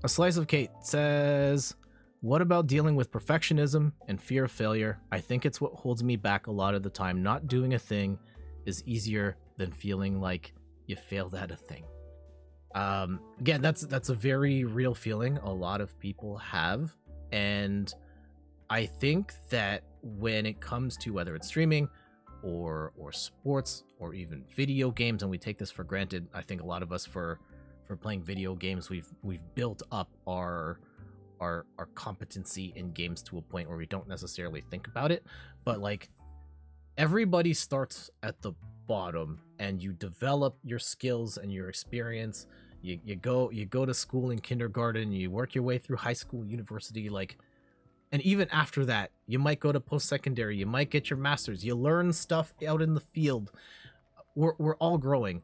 A Slice of Kate says, what about dealing with perfectionism and fear of failure? I think it's what holds me back a lot of the time. Not doing a thing is easier than feeling like you failed at a thing. Again, that's a very real feeling a lot of people have. And I think that when it comes to whether it's streaming or sports or even video games, and we take this for granted, I think a lot of us for playing video games, we've built up our competency in games to a point where we don't necessarily think about it. But like, everybody starts at the bottom and you develop your skills and your experience. You go to school in kindergarten, you work your way through high school, university, like, and even after that, you might go to post-secondary, you might get your master's, you learn stuff out in the field. We're all growing.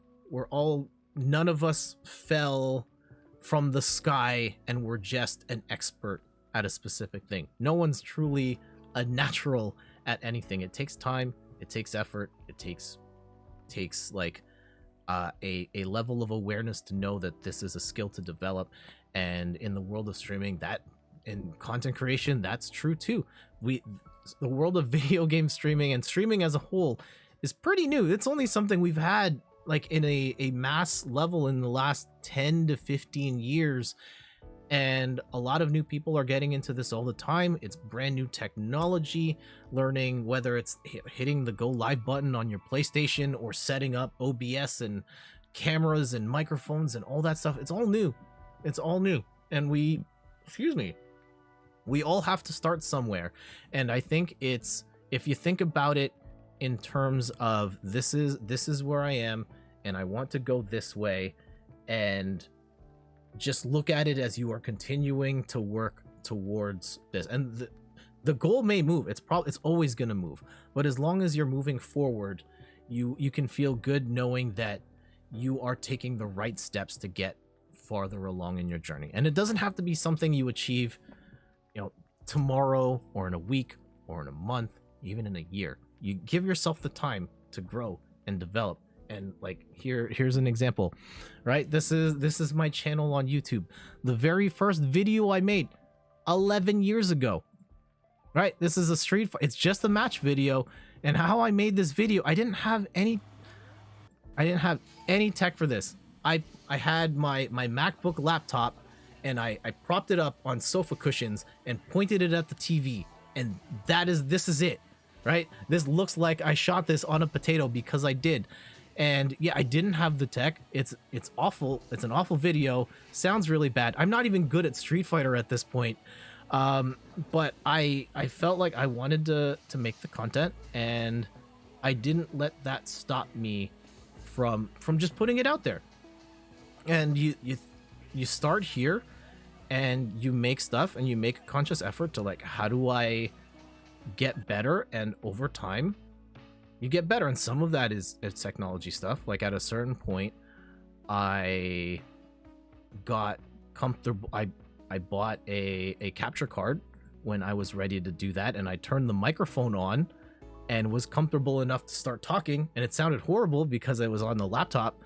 None of us fell from the sky and we're just an expert at a specific thing. No one's truly a natural at anything. It takes time, it takes effort, it takes like a level of awareness to know that this is a skill to develop. And in the world of streaming, that in content creation, that's true too. The world of video game streaming and streaming as a whole is pretty new. It's only something we've had like in a mass level in the last 10 to 15 years. And a lot of new people are getting into this all the time. It's brand new technology, learning whether it's hitting the go live button on your PlayStation or setting up OBS and cameras and microphones and all that stuff. It's all new. And we all have to start somewhere. And I think it's, if you think about it in terms of this is where I am and I want to go this way, and just look at it as you are continuing to work towards this. And the goal may move. It's always going to move. But as long as you're moving forward, you can feel good knowing that you are taking the right steps to get farther along in your journey. And it doesn't have to be something you achieve, tomorrow or in a week or in a month, even in a year. You give yourself the time to grow and develop. And like, here's an example, right? This is my channel on YouTube. The very first video I made 11 years ago, right? This is a street fight. It's just a match video. And how I made this video, I didn't have any tech for this. I had my MacBook laptop and I propped it up on sofa cushions and pointed it at the TV. And this is it, right? This looks like I shot this on a potato because I did. And yeah, I didn't have the tech. It's awful. It's an awful video. Sounds really bad. I'm not even good at Street Fighter at this point. But I felt like I wanted to make the content, and I didn't let that stop me from just putting it out there. And you start here and you make stuff and you make a conscious effort to like, how do I get better? And over time you get better. And some of that is technology stuff. Like at a certain point, I got comfortable. I bought a capture card when I was ready to do that, and I turned the microphone on and was comfortable enough to start talking. And it sounded horrible because it was on the laptop,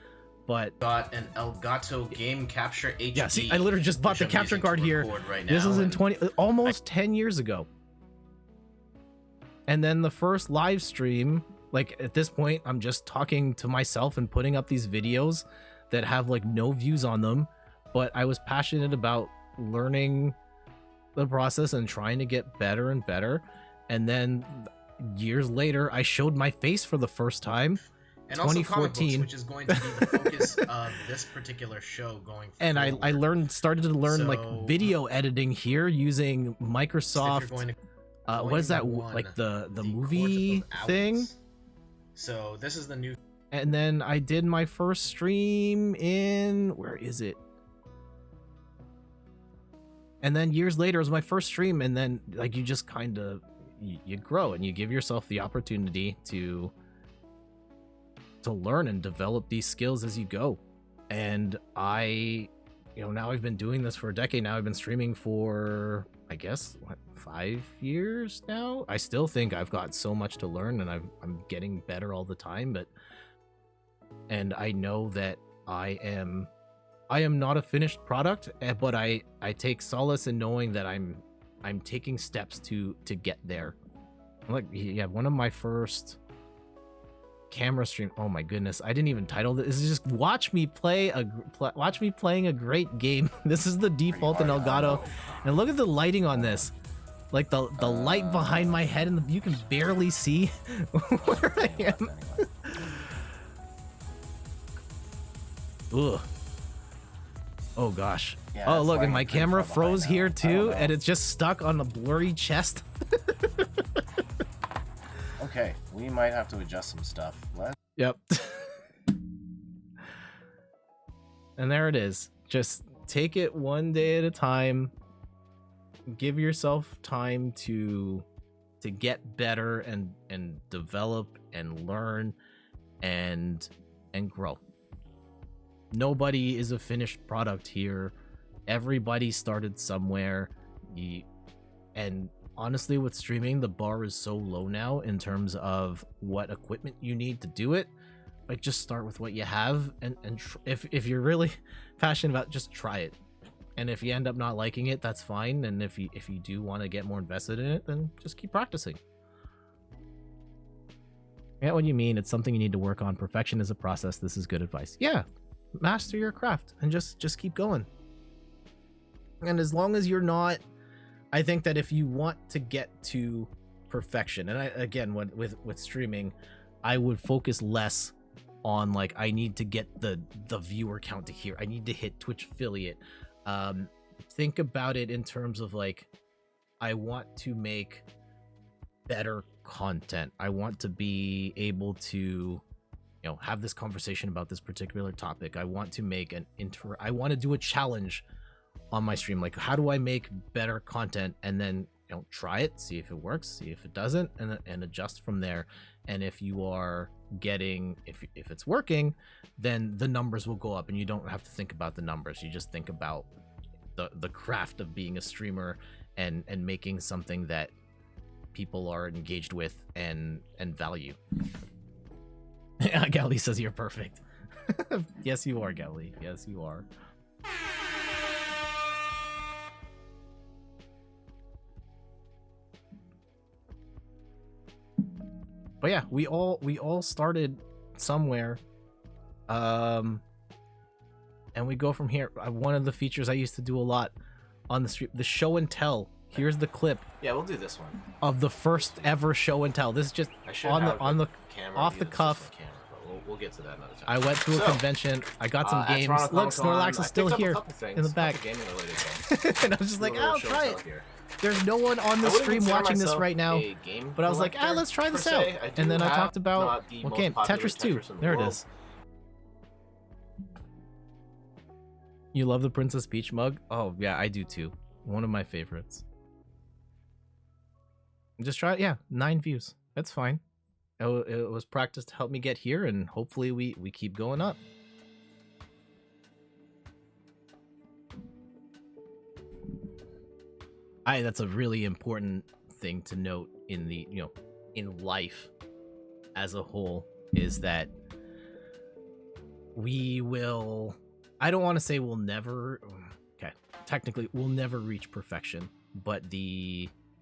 but got an Elgato Game Capture HD. Yeah, see, I literally just bought the capture card here. Right this is in 10 years ago. And then the first live stream, like at this point, I'm just talking to myself and putting up these videos that have like no views on them, but I was passionate about learning the process and trying to get better and better. And then years later, I showed my face for the first time. And 2014, also comic books, which is going to be the focus of this particular show going forward. And I started to learn like video editing here using Microsoft. What is that, like the movie thing? So this is the new. And then I did my first stream in, where is it? And then years later it was my first stream. And then like, you just kind of, you grow and you give yourself the opportunity to learn and develop these skills as you go. And now I've been doing this for a decade now. I've been streaming for, I guess, 5 years now. I still think I've got so much to learn, and I'm getting better all the time. And I know that I I am not a finished product, but I take solace in knowing that I'm taking steps to get there. Like, yeah, one of my first camera stream. Oh my goodness, I didn't even title this. This is just watch me playing a great game. This is the default in Elgato, and look at the lighting on this. Like the light behind my head, and you can barely see where I am. Ugh. Oh gosh. Yeah, oh look, and my camera froze here too, and it's just stuck on the blurry chest. Okay, we might have to adjust some stuff. Yep. And there it is. Just take it one day at a time. Give yourself time to get better and develop and learn and grow. Nobody is a finished product here. Everybody started somewhere. And honestly, with streaming, the bar is so low now in terms of what equipment you need to do it. Like, just start with what you have, and if you're really passionate about it, just try it. And if you end up not liking it, that's fine. And if you do want to get more invested in it, then just keep practicing. I get what you mean. It's something you need to work on. Perfection is a process. This is good advice. Yeah, master your craft and just keep going. And as long as you're not, I think that if you want to get to perfection, and again, with streaming, I would focus less on like, I need to get the viewer count to here. I need to hit Twitch affiliate. Think about it in terms of like, I want to make better content. I want to be able to, have this conversation about this particular topic. I want to make I want to do a challenge on my stream. Like, how do I make better content? And then, try it, see if it works, see if it doesn't, and adjust from there. And if you are getting, if it's working, then the numbers will go up, and you don't have to think about the numbers. You just think about the craft of being a streamer and making something that people are engaged with and value. Gally says you're perfect. Yes, you are, Gally. Yes, you are. But yeah, we all started somewhere, and we go from here. One of the features I used to do a lot on the street, the show and tell. Here's the clip. Yeah, we'll do this one of the first ever show and tell. This is just on the camera, off the cuff. We'll get to that another time. I went to a convention. I got some games. Look, Snorlax is still here in the back. And I was just like, I'll try it. There's no one on the stream watching this right now, but I was like, let's try this out. And then I talked about what game? Tetris 2. There it is. You love the Princess Peach mug? Oh yeah, I do too. One of my favorites. Just try it. Yeah, 9 views. That's fine. It was practice to help me get here, and hopefully we keep going up. That's a really important thing to note in the, in life as a whole, is that we will, I don't want to say we'll never, okay, technically we'll never reach perfection, but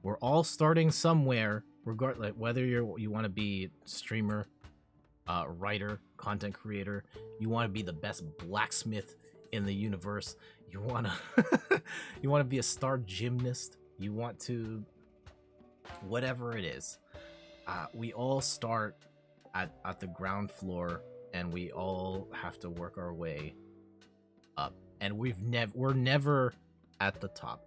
we're all starting somewhere, regardless whether you want to be streamer, writer, content creator, you want to be the best blacksmith in the universe, you want to be a star gymnast, you want to, whatever it is, we all start at the ground floor, and we all have to work our way up, and we're never at the top.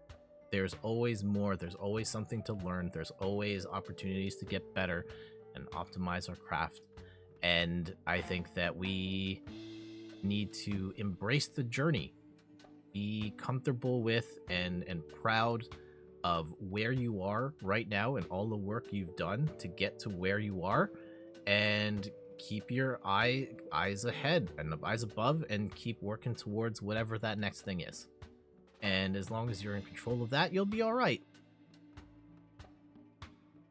There's always more. There's always something to learn. There's always opportunities to get better and optimize our craft. And I think that we need to embrace the journey, be comfortable with and proud of where you are right now and all the work you've done to get to where you are, and keep your eyes ahead and the eyes above, and keep working towards whatever that next thing is. And as long as you're in control of that, you'll be all right.